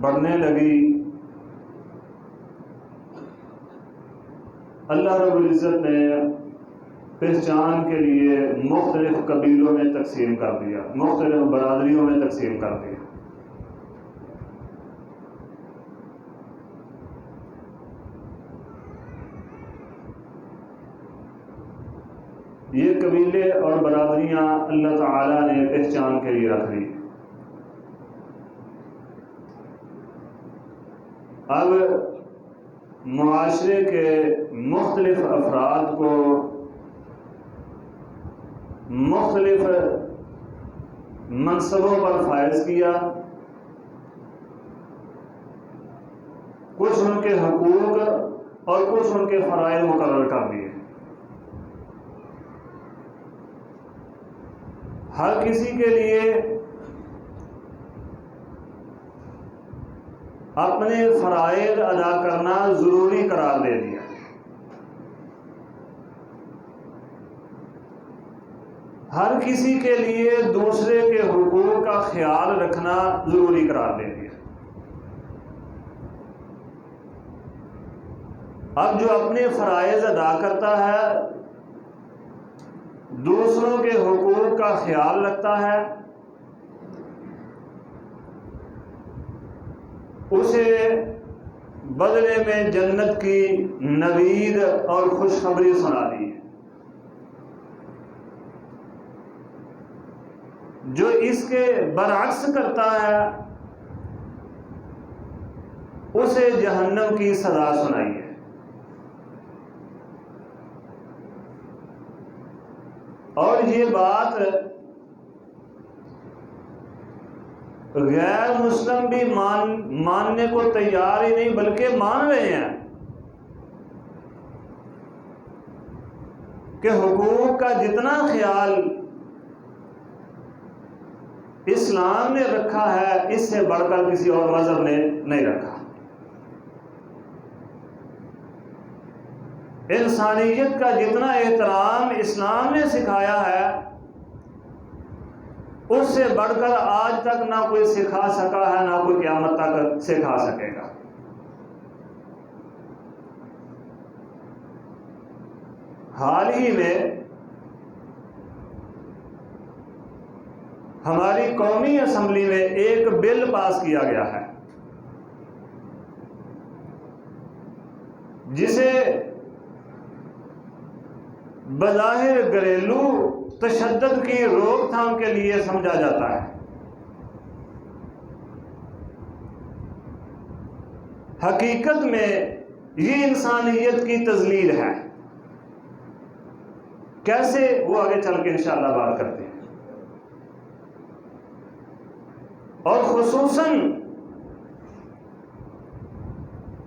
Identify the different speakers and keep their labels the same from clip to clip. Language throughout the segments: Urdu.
Speaker 1: بڑھنے لگی، اللہ رب العزت نے پہچان کے لیے مختلف قبیلوں میں تقسیم کر دیا، مختلف برادریوں میں تقسیم کر دیا۔ یہ قبیلے اور برادریاں اللہ تعالیٰ نے پہچان کے لیے رکھ دی۔ اب معاشرے کے مختلف افراد کو مختلف منصبوں پر فائز کیا، کچھ ان کے حقوق اور کچھ ان کے فرائض مقرر کر دیے۔ ہر کسی کے لیے اپنے فرائض ادا کرنا ضروری قرار دے دیا۔ ہر کسی کے لیے دوسرے کے حقوق کا خیال رکھنا ضروری قرار دے دیا۔ اب جو اپنے فرائض ادا کرتا ہے، دوسروں کے حقوق کا خیال رکھتا ہے، اسے بدلے میں جنت کی نوید اور خوشخبری سنا دی۔ جو اس کے برعکس کرتا ہے اسے جہنم کی سزا سنائی ہے۔ اور یہ بات غیر مسلم بھی ماننے کو تیار ہی نہیں بلکہ مان رہے ہیں کہ حقوق کا جتنا خیال اسلام نے رکھا ہے اس سے بڑھ کر کسی اور مذہب نے نہیں رکھا۔ انسانیت کا جتنا احترام اسلام نے سکھایا ہے اس سے بڑھ کر آج تک نہ کوئی سکھا سکا ہے، نہ کوئی قیامت تک سکھا سکے گا۔ حال ہی میں ہماری قومی اسمبلی میں ایک بل پاس کیا گیا ہے جسے بظاہر گھریلو تشدد کی روک تھام کے لیے سمجھا جاتا ہے، حقیقت میں یہ انسانیت کی تذلیل ہے۔ کیسے وہ آگے چل کے انشاءاللہ بات کرتے ہیں۔ اور خصوصاً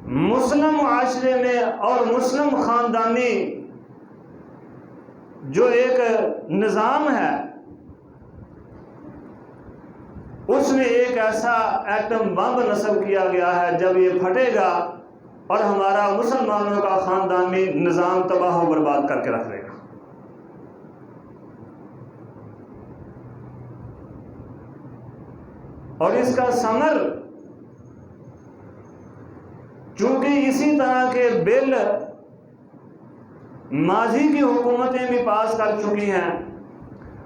Speaker 1: مسلم معاشرے میں اور مسلم خاندانی جو ایک نظام ہے اس میں ایک ایسا ایٹم بم نصب کیا گیا ہے، جب یہ پھٹے گا اور ہمارا مسلمانوں کا خاندانی نظام تباہ و برباد کر کے رکھ دے گا۔ اور اس کا ثمر چونکہ اسی طرح کے بل ماضی کی حکومتیں بھی پاس کر چکی ہیں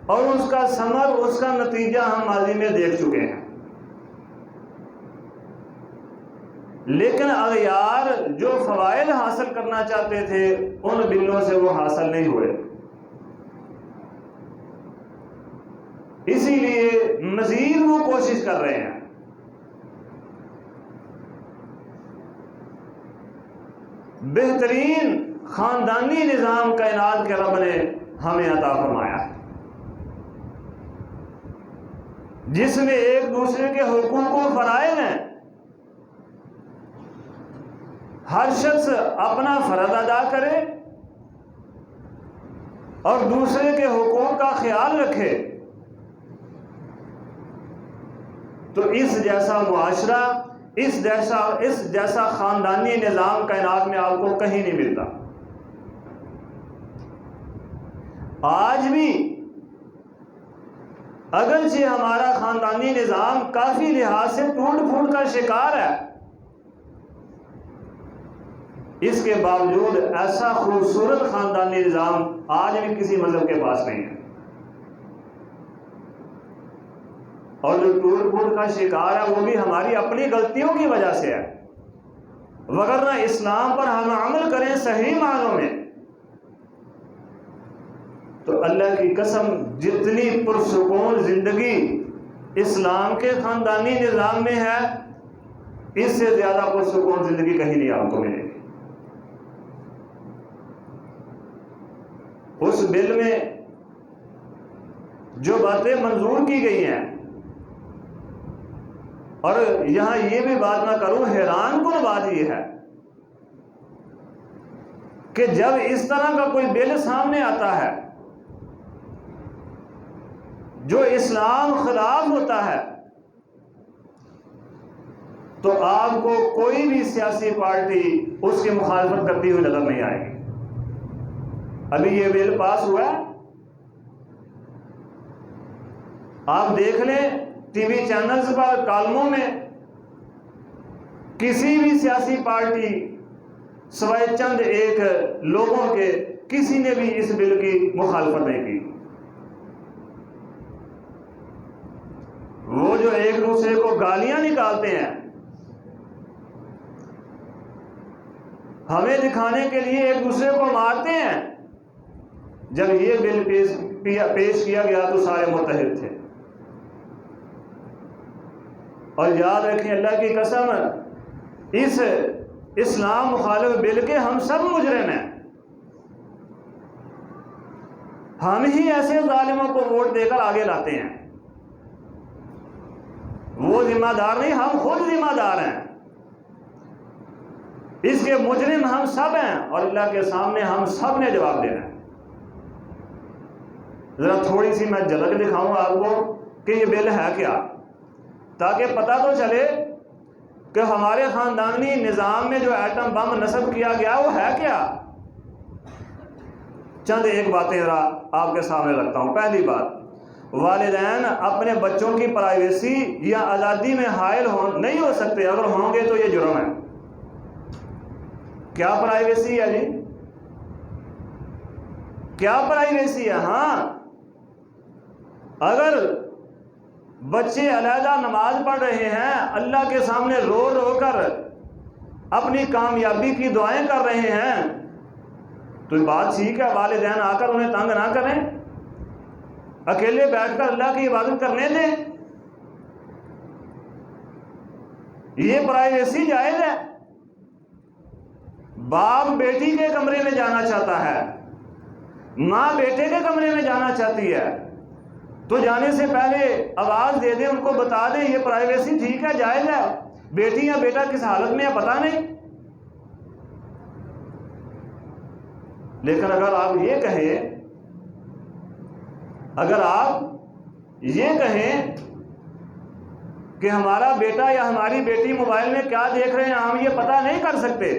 Speaker 1: اور اس کا ثمر، اس کا نتیجہ ہم ماضی میں دیکھ چکے ہیں، لیکن اغیار جو فوائد حاصل کرنا چاہتے تھے ان بلوں سے وہ حاصل نہیں ہوئے۔ اسی لیے مزید وہ کوشش کر رہے ہیں۔ بہترین خاندانی نظام کائنات کے رب نے ہمیں عطا فرمایا ہے، جس میں ایک دوسرے کے حقوق و فرائض ہیں، ہر شخص اپنا فرض ادا کرے اور دوسرے کے حقوق کا خیال رکھے، تو اس جیسا معاشرہ، اس جیسا خاندانی نظام کائنات میں آپ کو کہیں نہیں ملتا۔ آج بھی اگرچہ ہمارا خاندانی نظام کافی لحاظ سے ٹوٹ پھوٹ کا شکار ہے، اس کے باوجود ایسا خوبصورت خاندانی نظام آج بھی کسی مذہب کے پاس نہیں ہے، اور جو ٹوٹ پھوٹ کا شکار ہے وہ بھی ہماری اپنی غلطیوں کی وجہ سے ہے، وگرنہ اسلام پر ہم عمل کریں صحیح معنوں میں تو اللہ کی قسم جتنی پرسکون زندگی اسلام کے خاندانی نظام میں ہے، اس سے زیادہ پرسکون زندگی کہیں نہیں آپ کو ملے گی۔ اس بل میں جو باتیں منظور کی گئی ہیں، اور یہاں یہ بھی بات نہ کروں، حیران کن بات یہ ہے کہ جب اس طرح کا کوئی بل سامنے آتا ہے جو اسلام خلاف ہوتا ہے، تو آپ کو کوئی بھی سیاسی پارٹی اس کی مخالفت کرتی ہوئی نظر نہیں آئے گی۔ ابھی یہ بل پاس ہوا ہے، آپ دیکھ لیں ٹی وی چینلز پر کالموں میں کسی بھی سیاسی پارٹی سوائے چند ایک لوگوں کے کسی نے بھی اس بل کی مخالفت نہیں کی۔ وہ جو ایک دوسرے کو گالیاں نکالتے ہیں، ہمیں دکھانے کے لیے ایک دوسرے کو مارتے ہیں، جب یہ بل پیش کیا گیا تو سارے متحد تھے۔ اور یاد رکھیں، اللہ کی قسم، اس اسلام مخالف بل کے ہم سب مجرم ہیں، ہم ہی ایسے ظالموں کو ووٹ دے کر آگے لاتے ہیں، وہ ذمہ دار نہیں، ہم خود ذمہ دار ہیں، اس کے مجرم ہم سب ہیں، اور اللہ کے سامنے ہم سب نے جواب دینا ہے۔ ذرا تھوڑی سی میں جھلک دکھاؤں آپ کو کہ یہ بل ہے کیا، تاکہ پتہ تو چلے کہ ہمارے خاندانی نظام میں جو ایٹم بم نصب کیا گیا وہ ہے کیا۔ چند ایک باتیں ذرا آپ کے سامنے رکھتا ہوں۔ پہلی بات، والدین اپنے بچوں کی پرائیویسی یا آزادی میں حائل نہیں ہو سکتے، اگر ہوں گے تو یہ جرم ہے۔ کیا پرائیویسی ہے جی؟ کیا پرائیویسی ہے؟ ہاں، اگر بچے علیحدہ نماز پڑھ رہے ہیں، اللہ کے سامنے رو رو کر اپنی کامیابی کی دعائیں کر رہے ہیں، تو بات ٹھیک ہے، والدین آ کر انہیں تنگ نہ کریں، اکیلے بیٹھ کر اللہ کی عبادت کرنے دیں، یہ پرائیویسی جائز ہے۔ باپ بیٹی کے کمرے میں جانا چاہتا ہے، ماں بیٹے کے کمرے میں جانا چاہتی ہے، تو جانے سے پہلے آواز دے دیں، ان کو بتا دیں یہ پرائیویسی ٹھیک ہے، جائز ہے، بیٹی یا بیٹا کس حالت میں ہے پتہ نہیں۔ لیکن اگر آپ یہ کہیں کہ ہمارا بیٹا یا ہماری بیٹی موبائل میں کیا دیکھ رہے ہیں ہم یہ پتہ نہیں کر سکتے،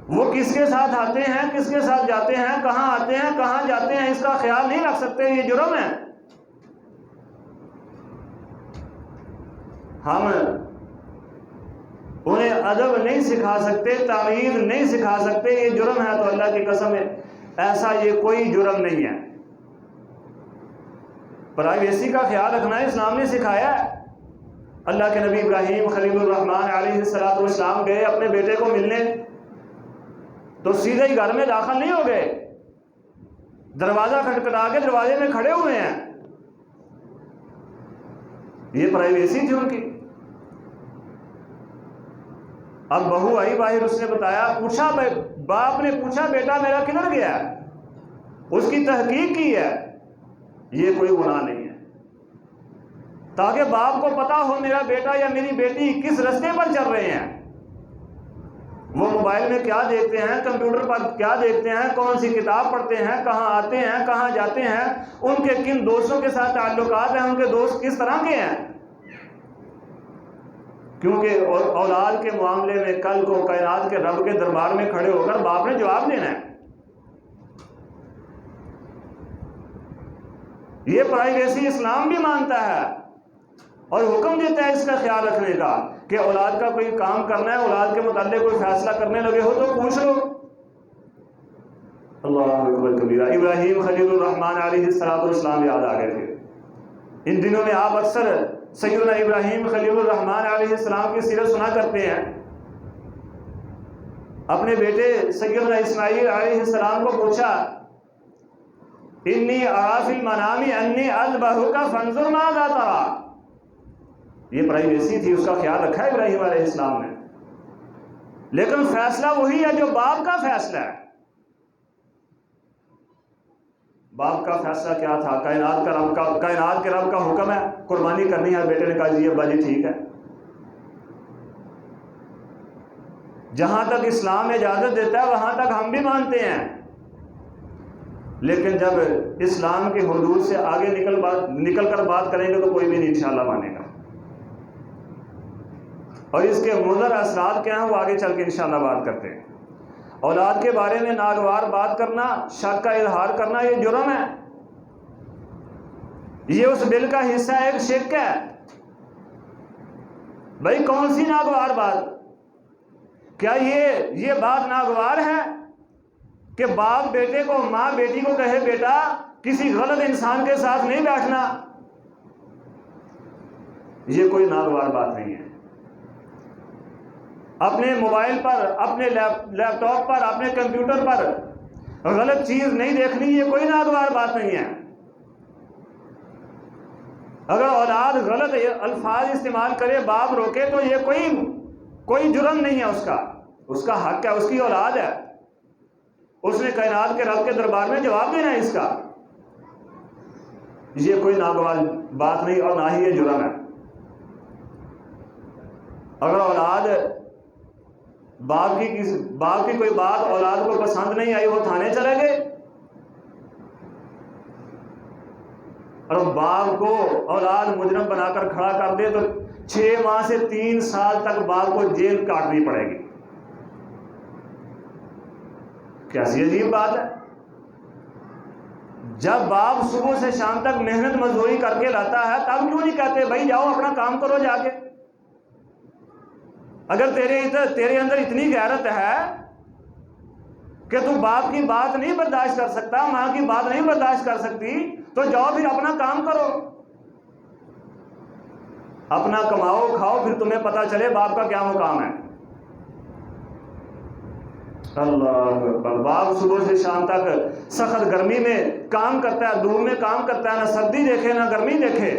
Speaker 1: وہ کس کے ساتھ آتے ہیں، کس کے ساتھ جاتے ہیں، کہاں آتے ہیں، کہاں جاتے ہیں، اس کا خیال نہیں رکھ سکتے، یہ جرم ہے۔ ہم انہیں ادب نہیں سکھا سکتے، تعمیر نہیں سکھا سکتے، یہ جرم ہے۔ تو اللہ کی قسم ہے ایسا یہ کوئی جرم نہیں ہے۔ پرائیویسی کا خیال رکھنا ہے، اسلام نے سکھایا ہے۔ اللہ کے نبی ابراہیم خلیل الرحمن علیہ السلام گئے اپنے بیٹے کو ملنے، تو سیدھے ہی گھر میں داخل نہیں ہو گئے، دروازہ کھٹکھٹا کے دروازے میں کھڑے ہوئے ہیں، یہ پرائیویسی تھی ان کی۔ اب بہو آئی باہر، اس نے بتایا، پوچھا، باپ نے پوچھا بیٹا میرا کدھر گیا، اس کی تحقیق کی ہے، یہ کوئی گناہ نہیں ہے، تاکہ باپ کو پتا ہو میرا بیٹا یا میری بیٹی کس رستے پر چل رہے ہیں، وہ موبائل میں کیا دیکھتے ہیں، کمپیوٹر پر کیا دیکھتے ہیں، کون سی کتاب پڑھتے ہیں، کہاں آتے ہیں، کہاں جاتے ہیں، ان کے کن دوستوں کے ساتھ تعلقات ہیں، ان کے دوست کس طرح کے ہیں، کیونکہ اولاد کے معاملے میں کل کو کائنات کے رب کے دربار میں کھڑے ہو کر باپ نے جواب دینا ہے۔ یہ پرائیویسی اسلام بھی مانتا ہے اور حکم دیتا ہے اس کا خیال رکھنے کا کہ اولاد کا کوئی کام کرنا ہے، اولاد کے متعلق کوئی فیصلہ کرنے لگے ہو تو پوچھ لو۔ اللہ اکبر کبیرہ۔ ابراہیم خلیل الرحمن علیہ السلام یاد آ گئے تھے۔ ان دنوں میں آپ اکثر سیدنا ابراہیم خلیل الرحمن علیہ السلام کی سیرت سنا کرتے ہیں۔ اپنے بیٹے سیدنا اسماعیل علیہ السلام کو پوچھا، انی ارا فی المنام انی اذبحک فانظر ماذا تری۔ یہ پرائیویسی تھی، اس کا خیال رکھا ہے ابراہیم علیہ السلام نے، لیکن فیصلہ وہی ہے جو باپ کا فیصلہ ہے۔ باپ کا فیصلہ کیا تھا؟ کائنات کے رب کا حکم ہے قربانی کرنی ہے، بیٹے نے کہا جی ابا جی ٹھیک ہے۔ جہاں تک اسلام اجازت دیتا ہے وہاں تک ہم بھی مانتے ہیں، لیکن جب اسلام کے حدود سے آگے نکل کر بات کریں گے تو کوئی بھی نہیں انشاءاللہ مانے گا، اور اس کے مضر اثرات کیا ہیں وہ آگے چل کے انشاءاللہ بات کرتے ہیں۔ اولاد کے بارے میں ناگوار بات کرنا، شک کا اظہار کرنا، یہ جرم ہے، یہ اس بل کا حصہ ہے، ایک شرک ہے۔ بھائی کون سی ناگوار بات؟ کیا یہ بات ناگوار ہے کہ باپ بیٹے کو، ماں بیٹی کو کہے بیٹا کسی غلط انسان کے ساتھ نہیں بیٹھنا؟ یہ کوئی ناگوار بات نہیں ہے۔ اپنے موبائل پر، اپنے لیپ ٹاپ پر، اپنے کمپیوٹر پر غلط چیز نہیں دیکھنی، یہ کوئی ناگوار بات نہیں ہے۔ اگر اولاد غلط الفاظ استعمال کرے، باپ روکے تو یہ کوئی جرم نہیں ہے، اس کا حق ہے، اس کی اولاد ہے، اس نے کائنات کے رب کے دربار میں جواب دینا ہے اس کا۔ یہ کوئی ناگوار بات نہیں اور نہ ہی یہ جرم ہے۔ اگر اولاد باپ کی کوئی بات اولاد کو پسند نہیں آئی، وہ تھانے چلے گئے، اور باپ کو اولاد مجرم بنا کر کھڑا کر دے تو 6 ماہ سے 3 سال تک باپ کو جیل کاٹنی پڑے گی۔ کیسی عجیب بات ہے۔ جب باپ صبح سے شام تک محنت مزدوری کر کے لاتا ہے تب کیوں نہیں کہتے بھائی جاؤ اپنا کام کرو جا کے؟ اگر تیرے اندر اتنی غیرت ہے کہ تو باپ کی بات نہیں برداشت کر سکتا، ماں کی بات نہیں برداشت کر سکتی، تو جاؤ پھر اپنا کام کرو، اپنا کماؤ کھاؤ، پھر تمہیں پتا چلے باپ کا کیا مقام ہے۔ اللہ اکبر۔ باپ صبح سے شام تک سخت گرمی میں کام کرتا ہے، دھوپ میں کام کرتا ہے، نہ سردی دیکھے نہ گرمی دیکھے،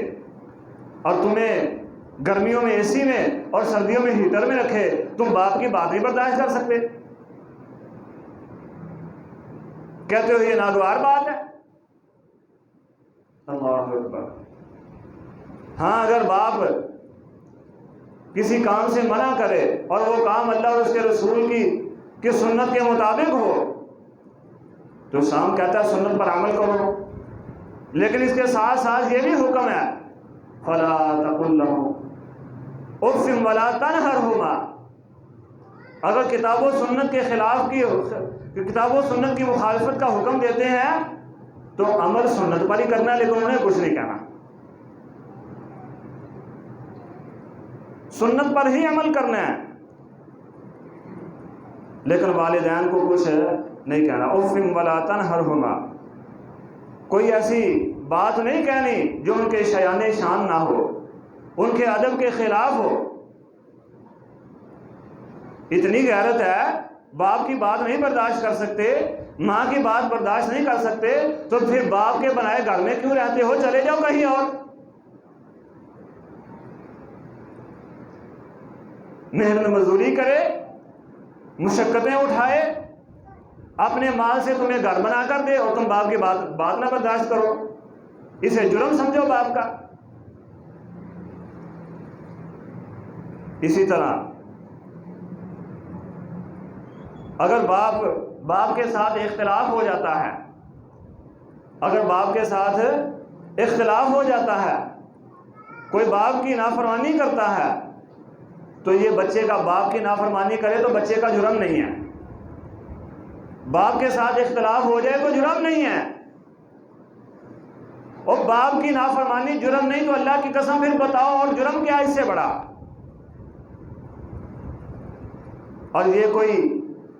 Speaker 1: اور تمہیں گرمیوں میں اے سی میں اور سردیوں میں ہیٹر میں رکھے، تم باپ کی بات نہیں برداشت کر سکتے؟ کہتے ہو یہ ناگوار بات ہے۔ اللہ اکبر۔ ہاں اگر باپ کسی کام سے منع کرے اور وہ کام اللہ اور اس کے رسول کی سنت کے مطابق ہو تو اسلام کہتا ہے سنت پر عمل کرو، لیکن اس کے ساتھ ساتھ یہ بھی حکم ہے فلا تقل لهما اف ولا تنهرهما۔ اگر کتاب و سنت کے خلاف کتاب و سنت کی مخالفت کا حکم دیتے ہیں تو عمل سنت پر ہی کرنا ہے، لیکن انہیں کچھ نہیں کہنا، سنت پر ہی عمل کرنا ہے، لیکن والدین کو کچھ نہیں کہنا۔ اف ولا تنہرہما، کوئی ایسی بات نہیں کہنی جو ان کے شایان شان نہ ہو، ان کے ادب کے خلاف ہو۔ اتنی غیرت ہے، باپ کی بات نہیں برداشت کر سکتے، ماں کی بات برداشت نہیں کر سکتے، تو پھر باپ کے بنائے گھر میں کیوں رہتے ہو؟ چلے جاؤ کہیں اور، محنت مزدوری کرے، مشقتیں اٹھائے، اپنے مال سے تمہیں گھر بنا کر دے اور تم باپ کی بات نہ برداشت کرو، اسے جرم سمجھو باپ کا۔ اسی طرح اگر باپ کے ساتھ اختلاف ہو جاتا ہے، اگر باپ کے ساتھ اختلاف ہو جاتا ہے، کوئی باپ کی نافرمانی کرتا ہے، تو یہ بچے کا باپ کی نافرمانی کرے تو بچے کا جرم نہیں ہے، باپ کے ساتھ اختلاف ہو جائے تو جرم نہیں ہے، اور باپ کی نافرمانی جرم نہیں تو اللہ کی قسم پھر بتاؤ اور جرم کیا اس سے بڑا؟ اور یہ کوئی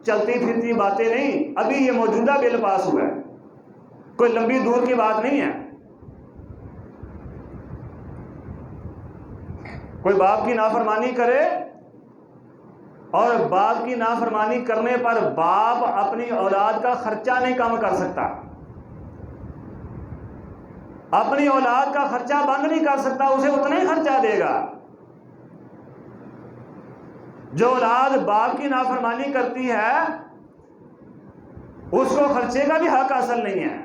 Speaker 1: چلتی پھرتی باتیں نہیں، ابھی یہ موجودہ بل پاس ہوا ہے، کوئی لمبی دور کی بات نہیں ہے۔ کوئی باپ کی نافرمانی کرے اور باپ کی نافرمانی کرنے پر باپ اپنی اولاد کا خرچہ نہیں کم کر سکتا، اپنی اولاد کا خرچہ بند نہیں کر سکتا، اسے اتنا ہی خرچہ دے گا۔ جو اولاد باپ کی نافرمانی کرتی ہے اس کو خرچے کا بھی حق حاصل نہیں ہے۔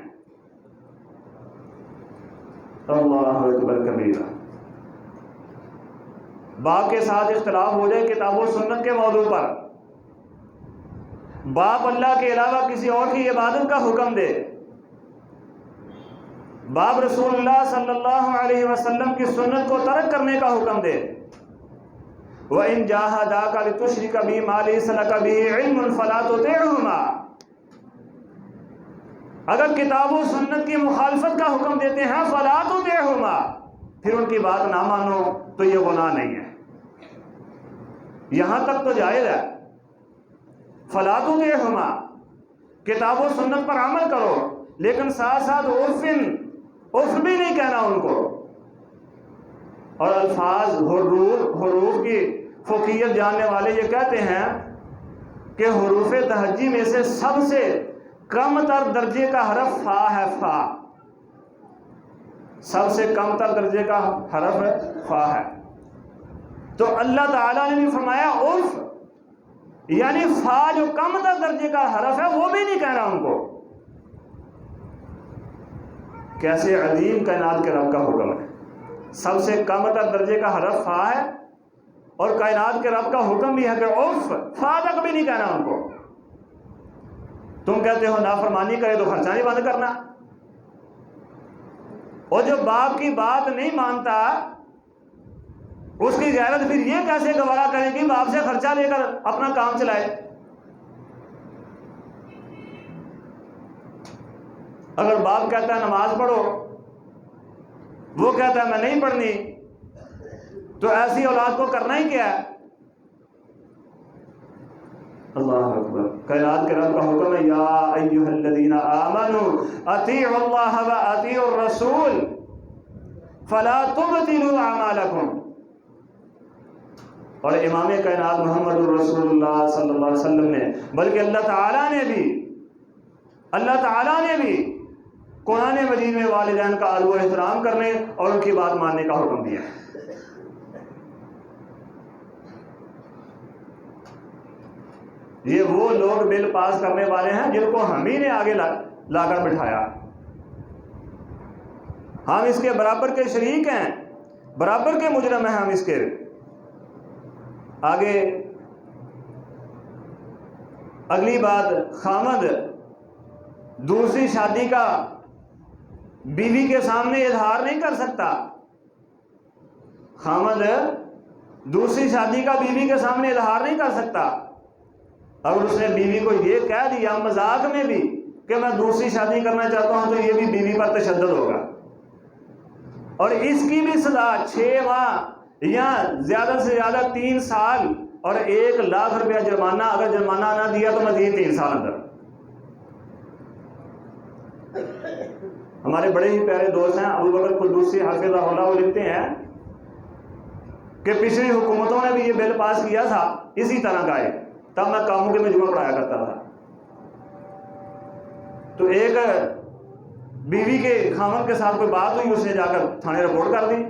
Speaker 1: اللہ اکبر کبیرہ۔ باپ کے ساتھ اختلاف ہو جائے کتاب و سنت کے موضوع پر، باپ اللہ کے علاوہ کسی اور کی عبادت کا حکم دے، باپ رسول اللہ صلی اللہ علیہ وسلم کی سنت کو ترک کرنے کا حکم دے، وَإِن جَاهَدَاكَ لِتُشْرِكَ بِي مَا لَيْسَ لَكَ بِهِ عِلْمٌ فَلَا تُطِعْهُمَا۔ اگر کتاب و سنت کی مخالفت کا حکم دیتے ہیں فَلَا تُطِعْهُمَا، پھر ان کی بات نہ مانو تو یہ گناہ نہیں ہے، یہاں تک تو جائز ہے۔ فَلَا تُطِعْهُمَا، کتاب و سنت پر عمل کرو، لیکن ساتھ ساتھ اف بھی نہیں کہنا ان کو۔ اور الفاظ حروف کی فقیت جاننے والے یہ کہتے ہیں کہ حروف تہجی میں سے سب سے کم تر درجے کا حرف فا ہے، فا سب سے کم تر درجے کا حرف فا ہے۔ تو اللہ تعالیٰ نے بھی فرمایا عرف، یعنی فا جو کم تر درجے کا حرف ہے وہ بھی نہیں کہنا ان کو۔ کیسے عظیم کائنات کے رب کا حکم ہے، سب سے کم تر درجے کا حرف فا ہے، اور کائنات کے رب کا حکم بھی ہے کہ عرف، فا تک بھی نہیں کہنا ان کو۔ تم کہتے ہو نافرمانی کرے تو خرچہ نہیں بند کرنا، اور جو باپ کی بات نہیں مانتا اس کی غیرت پھر یہ کیسے گوارا کرے کہ باپ سے خرچہ لے کر اپنا کام چلائے؟ اگر باپ کہتا ہے نماز پڑھو، وہ کہتا ہے میں نہیں پڑھنی، تو ایسی اولاد کو کرنا ہی کیا ہے؟ اللہ اکبر۔ کائنات کے رب کا حکم ہے یا ایھا الذین آمنوا اطیعوا اللہ واطیعوا الرسول فلا تبطلوا اعمالکم۔ اور امام کائنات محمد الرسول اللہ صلی اللہ علیہ وسلم نے، بلکہ اللہ تعالیٰ نے بھی قرآن مجید میں والدین کا ادب و احترام کرنے اور ان کی بات ماننے کا حکم دیا ہے۔ یہ وہ لوگ بل پاس کرنے والے ہیں جن کو ہم ہی نے آگے لا کر بٹھایا، ہم اس کے برابر کے شریک ہیں، برابر کے مجرم ہیں ہم اس کے۔ آگے اگلی بات، خامد دوسری شادی کا بیوی کے سامنے اظہار نہیں کر سکتا، خامد دوسری شادی کا بیوی کے سامنے اظہار نہیں کر سکتا۔ اگر اس نے بیوی کو یہ کہہ دیا مذاق میں بھی کہ میں دوسری شادی کرنا چاہتا ہوں، تو یہ بھی بیوی پر تشدد ہوگا، اور اس کی بھی سزا 6 ماہ یا زیادہ سے زیادہ 3 سال اور 1 لاکھ روپیہ جرمانہ، اگر جرمانہ نہ دیا تو مزید 3 سال اندر۔ ہمارے بڑے ہی پیارے دوست ہیں ابو بکر قدوسی حفظہ اللہ، وہ لکھتے ہیں کہ پچھلی حکومتوں نے بھی یہ بل پاس کیا تھا اسی طرح کا ہے، تب میں کاموں کے مجموعہ پڑھایا کرتا تھا۔ تو ایک بیوی کے خامد کے ساتھ کوئی بات ہوئی، اس نے جا کر تھانے رپورٹ کر دی،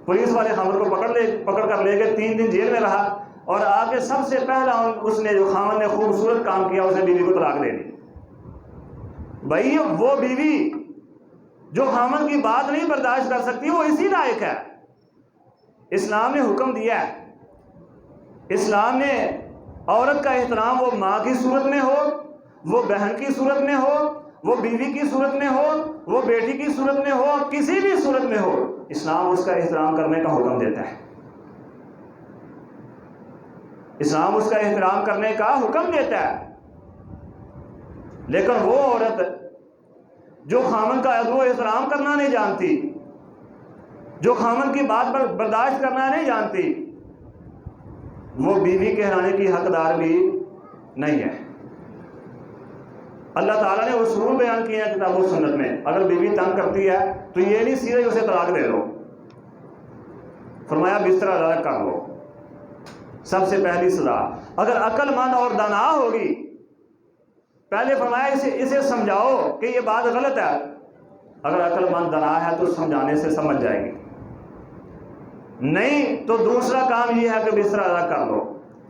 Speaker 1: پولیس والے خامد کو پکڑ کر لے گئے، 3 دن جیل میں رہا، اور آ کے سب سے پہلا اس نے جو خامد نے خوبصورت کام کیا، اس نے بیوی کو طلاق دے دی۔ بھائی وہ بیوی جو خامد کی بات نہیں برداشت کر سکتی وہ اسی لائق ہے۔ اسلام نے حکم دیا ہے، اسلام نے عورت کا احترام وہ ماں کی صورت میں ہو، وہ بہن کی صورت میں ہو، وہ بیوی کی صورت میں ہو، وہ بیٹی کی صورت میں ہو، کسی بھی صورت میں ہو، اسلام اس کا احترام کرنے کا حکم دیتا ہے، اسلام اس کا احترام کرنے کا حکم دیتا ہے۔ لیکن وہ عورت جو خامن کا ادب و احترام کرنا نہیں جانتی، جو خامن کی بات پر برداشت کرنا نہیں جانتی، وہ بیوی کہلانے کی حقدار بھی نہیں ہے۔ اللہ تعالیٰ نے اصول بیان کیے ہیں کتاب و سنت میں، اگر بیوی تنگ کرتی ہے تو یہ نہیں سیدھے اسے طلاق دے دو، فرمایا بستر الگ کر لو۔ سب سے پہلی سزا اگر عقل مند اور دانا ہوگی، پہلے فرمایا اسے سمجھاؤ کہ یہ بات غلط ہے، اگر عقل مند دانا ہے تو سمجھانے سے سمجھ جائے گی، نہیں تو دوسرا کام یہ ہے کہ بستر الگ کر دو۔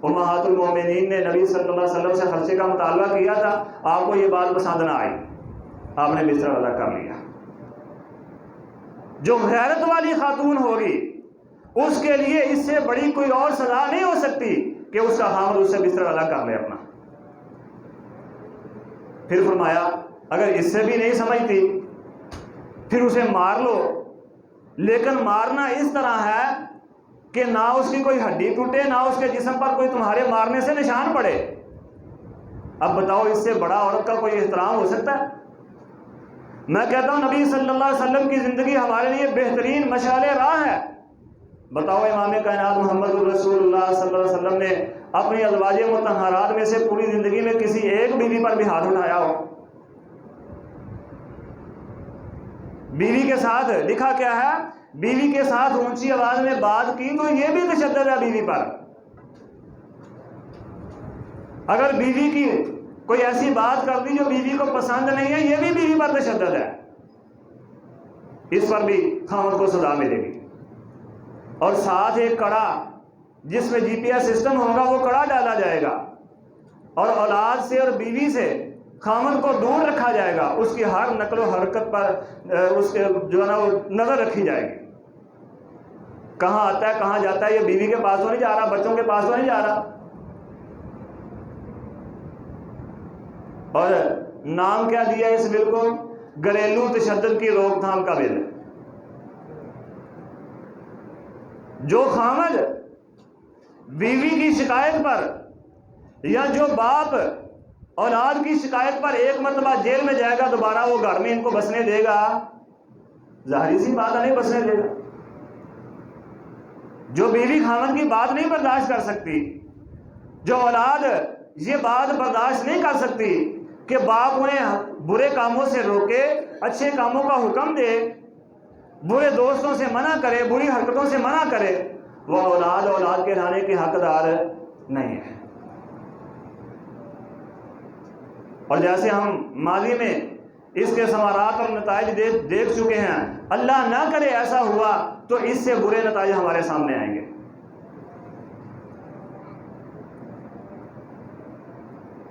Speaker 1: امہات المومنین نے نبی صلی اللہ علیہ وسلم سے خرچے کا مطالبہ کیا تھا، آپ کو یہ بات پسند نہ آئی، آپ نے بستر الگ کر لیا۔ جو غیرت والی خاتون ہوگی اس کے لیے اس سے بڑی کوئی اور سزا نہیں ہو سکتی کہ اس کا خامد اس سے بستر الگ کر لے اپنا۔ پھر فرمایا اگر اس سے بھی نہیں سمجھتی پھر اسے مار لو، لیکن مارنا اس طرح ہے کہ نہ اس کی کوئی ہڈی ٹوٹے، نہ اس کے جسم پر کوئی تمہارے مارنے سے نشان پڑے۔ اب بتاؤ اس سے بڑا عورت کا کوئی احترام ہو سکتا ہے؟ میں کہتا ہوں نبی صلی اللہ علیہ وسلم کی زندگی ہمارے لیے بہترین مشعل راہ ہے۔ بتاؤ امام کائنات محمد رسول اللہ صلی اللہ علیہ وسلم نے اپنی ازواج مطہرات میں سے پوری زندگی میں کسی ایک بیوی پر بھی ہاتھ اٹھایا ہو؟ بیوی کے ساتھ لکھا کیا ہے؟ بیوی کے ساتھ اونچی آواز میں بات کی تو یہ بھی تشدد ہے بیوی پر۔ اگر بیوی کی کوئی ایسی بات کر دی جو بیوی کو پسند نہیں ہے، یہ بھی بیوی پر تشدد ہے، اس پر بھی خاوند کو سزا ملے گی۔ اور ساتھ ایک کڑا جس میں جی پی ایس سسٹم ہوگا، وہ کڑا ڈالا جائے گا، اور اولاد سے اور بیوی سے خامن کو دور رکھا جائے گا، اس کی ہر نقل و حرکت پر اس کے جو ہے نا وہ نظر رکھی جائے گی، کہاں آتا ہے کہاں جاتا ہے، یہ بیوی کے پاس تو نہیں جا رہا، بچوں کے پاس تو نہیں جا رہا۔ اور نام کیا دیا اس بل کو؟ گھریلو تشدد کی روک تھام کا بل۔ جو خامد بیوی کی شکایت پر یا جو باپ اولاد کی شکایت پر ایک مرتبہ جیل میں جائے گا، دوبارہ وہ گھر میں ان کو بسنے دے گا؟ ظاہری سی بات ہے نہیں بسنے دے گا۔ جو بیوی خامد کی بات نہیں برداشت کر سکتی، جو اولاد یہ بات برداشت نہیں کر سکتی کہ باپ انہیں برے کاموں سے روکے، اچھے کاموں کا حکم دے، برے دوستوں سے منع کرے، بری حرکتوں سے منع کرے، وہ اولاد کہلانے کے حقدار نہیں ہے۔ اور جیسے ہم ماضی میں اس کے ثمرات اور نتائج دیکھ چکے ہیں، اللہ نہ کرے ایسا ہوا تو اس سے برے نتائج ہمارے سامنے آئیں گے۔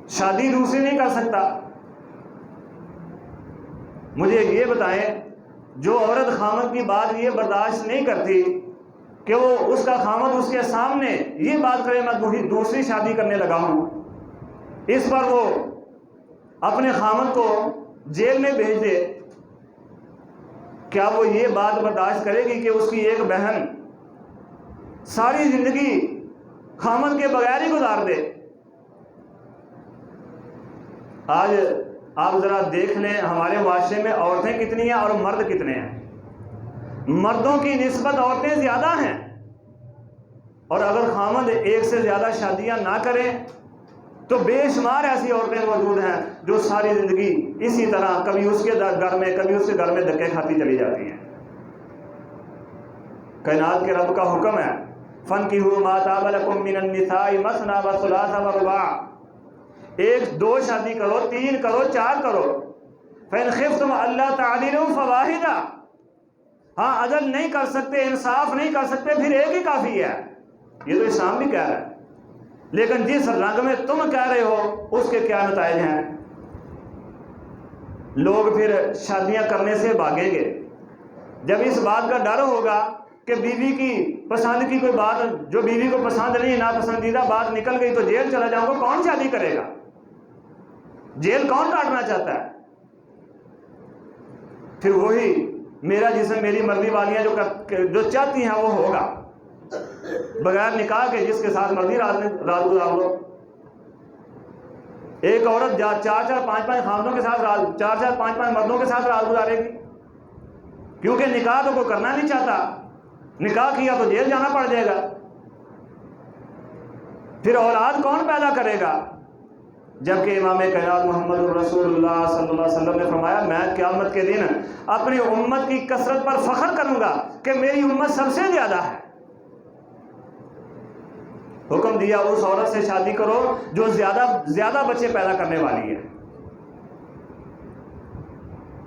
Speaker 1: شادی دوسری نہیں کر سکتا۔ مجھے یہ بتائیں، جو عورت خامد کی بات یہ برداشت نہیں کرتی کہ وہ اس کا خامد اس کے سامنے یہ بات کرے میں دوسری شادی کرنے لگا ہوں، اس پر وہ اپنے خامد کو جیل میں بھیج دے، کیا وہ یہ بات برداشت کرے گی کہ اس کی ایک بہن ساری زندگی خامد کے بغیر ہی گزار دے؟ آج آپ ذرا دیکھ لیں ہمارے معاشرے میں عورتیں کتنی ہیں اور مرد کتنے ہیں۔ مردوں کی نسبت عورتیں زیادہ ہیں، اور اگر خامد ایک سے زیادہ شادیاں نہ کریں تو بے شمار ایسی عورتیں موجود ہیں جو ساری زندگی اسی طرح کبھی اس کے گھر میں کبھی اس کے گھر میں دھکے کھاتی چلی جاتی ہیں۔ کائنات کے رب کا حکم ہے، فَانكِحُوا مَا طَابَ لَكُم مِّنَ النِّسَاءِ مَثْنَىٰ وَثُلَاثَ وَرُبَاعَ، ایک دو شادی کرو، تین کرو، چار کرو۔ فَإِنْ خِفْتُمْ أَلَّا تَعْدِلُوا فَوَاحِدَةً، ہاں عدل نہیں کر سکتے، انصاف نہیں کر سکتے، پھر ایک ہی کافی ہے۔ یہ تو اسلام بھی کہہ رہا ہے، لیکن جس رنگ میں تم کہہ رہے ہو اس کے کیا نتائج ہیں؟ لوگ پھر شادیاں کرنے سے بھاگیں گے جب اس بات کا ڈر ہوگا کہ بیوی کی پسند کی کوئی بات جو بیوی کو پسند نہیں، ناپسندیدہ بات نکل گئی تو جیل چلا جاؤں گا۔ کون شادی کرے گا؟ جیل کون کاٹنا چاہتا ہے؟ پھر وہی میرا جسم میری مرضی والیاں جو چاہتی ہیں وہ ہوگا، بغیر نکاح کے جس کے ساتھ مرضی رات گزار لو۔ ایک عورت چار چار پانچ پانچ خاندوں کے ساتھ چار چار پانچ پانچ مردوں کے ساتھ رات گزارے گی؟ کیونکہ نکاح تو کوئی کرنا نہیں چاہتا، نکاح کیا تو جیل جانا پڑ جائے گا۔ پھر اولاد کون پیدا کرے گا؟ جبکہ امام کائنات محمد رسول اللہ صلی اللہ علیہ وسلم نے فرمایا میں قیامت کے دن اپنی امت کی کثرت پر فخر کروں گا کہ میری امت سب سے زیادہ ہے۔ حکم دیا اس عورت سے شادی کرو جو زیادہ بچے پیدا کرنے والی ہے۔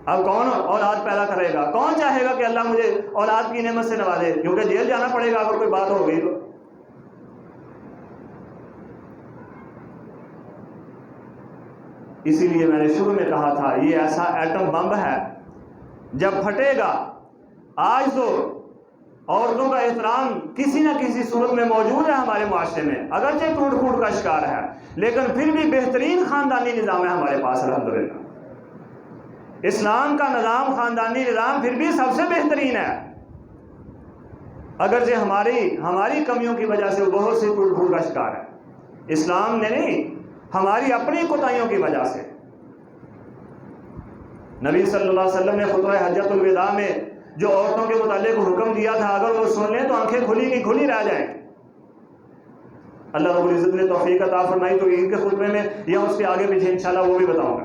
Speaker 1: اب کون اولاد پیدا کرے گا؟ کون چاہے گا کہ اللہ مجھے اولاد کی نعمت سے نوازے؟ کیونکہ جیل جانا پڑے گا اگر کوئی بات ہو گئی تو۔ اسی لیے میں نے شروع میں کہا تھا یہ ایسا ایٹم بم ہے جب پھٹے گا۔ آج تو عورتوں کا احترام کسی نہ کسی صورت میں موجود ہے ہمارے معاشرے میں، اگرچہ ٹوٹ پھوٹ کا شکار ہے، لیکن پھر بھی بہترین خاندانی نظام ہے ہمارے پاس الحمدللہ۔ اسلام کا نظام، خاندانی نظام پھر بھی سب سے بہترین ہے، اگرچہ ہماری کمیوں کی وجہ سے وہ بہت سے ٹوٹ پھوٹ کا شکار ہے۔ اسلام نے نہیں، ہماری اپنی کوتاہیوں کی وجہ سے۔ نبی صلی اللہ علیہ وسلم نے خطبہ حجۃ الوداع میں جو عورتوں کے متعلق حکم دیا تھا اگر وہ سن لیں تو آنکھیں کھلی کی کھلی رہ جائیں۔ اللہ رب العزت نے توفیق عطا فرمائی تو عید کے خطبے میں یا اس کے آگے پیچھے انشاءاللہ وہ بھی بتاؤں گا۔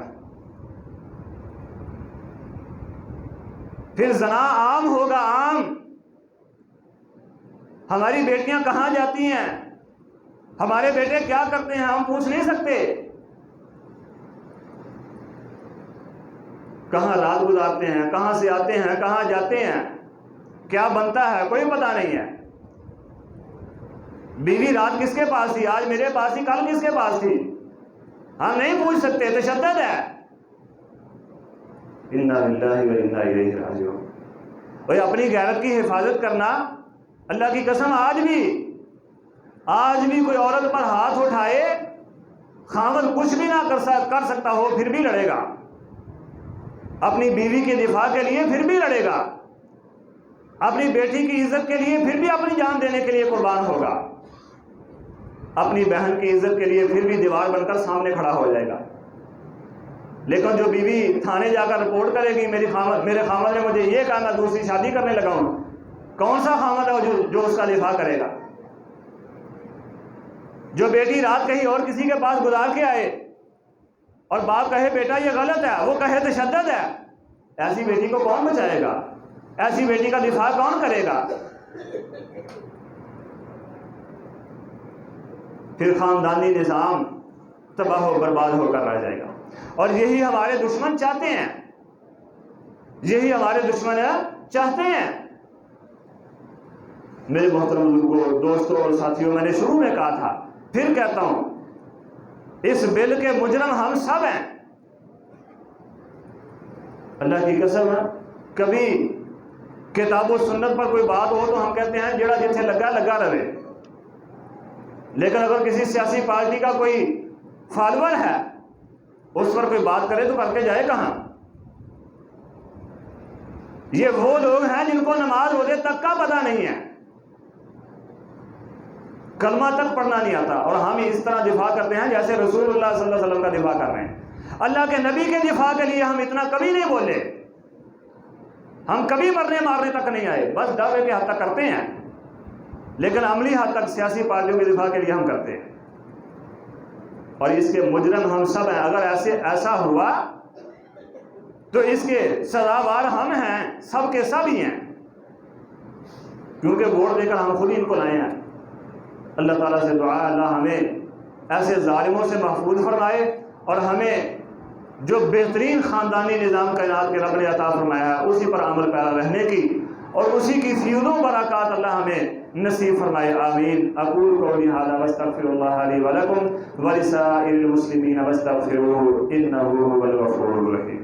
Speaker 1: پھر زنا عام ہوگا، عام۔ ہماری بیٹیاں کہاں جاتی ہیں، ہمارے بیٹے کیا کرتے ہیں ہم پوچھ نہیں سکتے۔ کہاں رات گزارتے ہیں، کہاں سے آتے ہیں، کہاں جاتے ہیں، کیا بنتا ہے کوئی پتہ نہیں ہے۔ بیوی رات کس کے پاس تھی، آج میرے پاس تھی، کل کس کے پاس تھی، ہم نہیں پوچھ سکتے، تشدد ہے۔ انا للہ و انا الیہ راجعون۔ اور اپنی غیرت کی حفاظت کرنا، اللہ کی قسم آج بھی کوئی عورت پر ہاتھ اٹھائے، خاوند کچھ بھی نہ کر سکتا ہو پھر بھی لڑے گا، اپنی بیوی کے دفاع کے لیے پھر بھی لڑے گا، اپنی بیٹی کی عزت کے لیے پھر بھی اپنی جان دینے کے لیے قربان ہوگا، اپنی بہن کی عزت کے لیے پھر بھی دیوار بن کر سامنے کھڑا ہو جائے گا۔ لیکن جو بیوی تھانے جا کر رپورٹ کرے گی میرے خاوند نے مجھے یہ کہا میں دوسری شادی کرنے لگا ہوں، کون سا خاوند ہے جو اس کا دفاع کرے گا؟ جو بیٹی رات کہیں اور کسی کے پاس گزار کے آئے اور باپ کہے بیٹا یہ غلط ہے، وہ کہے تشدد ہے، ایسی بیٹی کو کون بچائے گا؟ ایسی بیٹی کا دفاع کون کرے گا؟ پھر خاندانی نظام تباہ و برباد ہو کر رہ جائے گا۔ اور یہی ہمارے دشمن چاہتے ہیں، یہی ہمارے دشمن چاہتے ہیں۔ میرے محترم بزرگوں، دوستوں اور ساتھیوں، میں نے شروع میں کہا تھا پھر کہتا ہوں اس بل کے مجرم ہم سب ہیں۔ اللہ کی قسم ہے، کبھی کتاب و سنت پر کوئی بات ہو تو ہم کہتے ہیں جڑا جتھے لگا رہے، لیکن اگر کسی سیاسی پارٹی کا کوئی فالوور ہے اس پر کوئی بات کرے تو کر کے جائے کہاں؟ یہ وہ لوگ ہیں جن کو نماز روزے تک کا پتہ نہیں ہے، کلمہ تک پڑھنا نہیں آتا، اور ہم اس طرح دفاع کرتے ہیں جیسے رسول اللہ صلی اللہ علیہ وسلم کا دفاع کر رہے ہیں۔ اللہ کے نبی کے دفاع کے لیے ہم اتنا کبھی نہیں بولے، ہم کبھی مرنے مارنے تک نہیں آئے، بس دعوے کے حد تک کرتے ہیں، لیکن عملی حد تک سیاسی پارٹیوں کے دفاع کے لیے ہم کرتے ہیں، اور اس کے مجرم ہم سب ہیں۔ اگر ایسا ہوا تو اس کے سزاوار ہم ہیں، سب کے سب ہی ہیں، کیونکہ ووٹ دے کر ہم خود ہی ان کو لائے ہیں۔ اللہ تعالیٰ سے دعا ہے اللہ ہمیں ایسے ظالموں سے محفوظ فرمائے، اور ہمیں جو بہترین خاندانی نظام کائنات کے رب نے عطا فرمایا ہے اسی پر عمل پیرا رہنے کی، اور اسی کی فیض و برکات اللہ ہمیں نصیب فرمائے، آمین۔ اقول قولی ھذا واستغفر اللہ لی ولکم ولسائر المسلمین واستغفروہ انہ ھو الغفور الرحیم۔